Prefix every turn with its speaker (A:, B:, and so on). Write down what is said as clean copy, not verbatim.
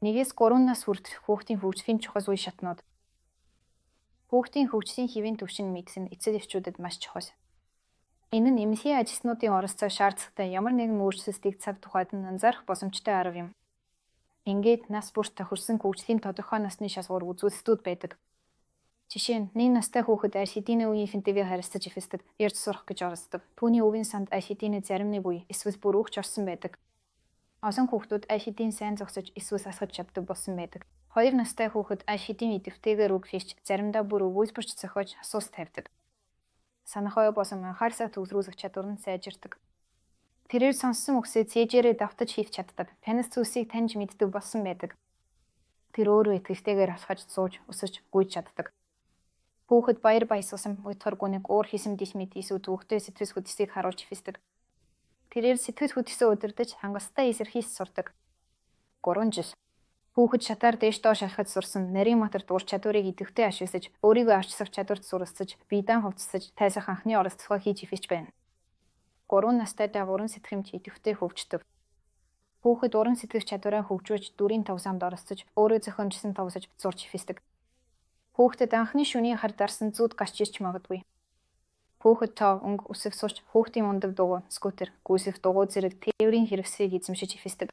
A: Нэгээс 3 нас хүртэлх хүүхдийн хөгжлийн чухал үе шатнууд. Хүүхдийн хөгжлийн хэвийн түвшин мэдэх нь эцэг эхчүүдэд маш чухал. Энэ нь эмнэлгийн ажилтнуудын оролцоо шаардлагатай ямар нэгэн өөрчлөлтийг цаг тухайд нь анзаарах боломжтой арга юм. Ингээд нас бүрт тохирсон хөгжлийн тодорхой насны шалгуур үзүүлэлтүүд байдаг. Жишээ нь 1 настай хүүхэд аль хэдийн үеийн фэнтэйгээ харьцаж эфэсдэг, ярьж сурах гэж оролцдог. Түүний өвийн санд аль хэдийн зарим нэг үе эсвэл бүр өгч орсон байдаг. Олон хүүхдүүд аль хэдийн сайн зогсож эсвэл асгаж чаддаг болсон байдаг. 2 настай хүүхэд аль хэдийн идэвхтэйгээр үг хийч заримдаа бүр өгүүлбэрч зохиож асуус тавьдаг. Санах оё болон анхаарсаа төвлөрүүлэх чадвар нь сайжирдаг. Тэрээр сонссон үгсээ цээжээрээ давтаж хийх чаддаг. Танис зүйлсийг таньж мэддэг болсон байдаг. Тэр өөрөө итгэлтэйгээр алхаж сууж өсөж гүйж чаддаг. Хүүхэд баяр баясгалан өдгөр гүнийг уур хийсэн дих мэд эсвэл төвөгтэй сэтгэл хөдлөлийг харуулж хэвсдэг. Тэрээр сэтгэл хөдлөлөө удирдах хангалттай эсэрхийлж сурдаг. 3 жил. Хүүхэд шатаар дээш доош алхаж сурсан, нарийн матар дуур чадварыг идэвхтэй ашиглаж, өөрийгөө арчсах чадварт суралцаж, биедан хувцасж, тайсах анхны оролцоогоо хийж эвэж байна. 3 настайдаа уран сэтгэмж идэвхтэй хөгждөг. Хүүхэд уран сэтгэх чадвараа хөгжүүлж, дүрийн тоглоомд оролцож, өөрөө зохиомжсон тоглож сурч эвэсдэг. Хүүхдэд анхны шөнийн хар дарсан зүуд гарч ирч магадгүй. Хүүхэд тоо өнгө үсэг сурч хүүхдийн мундаг дугуй, скутер, гүйсэх дугуй зэрэг тээврийн хэрэгслийг эзэмшиж эвэсдэг.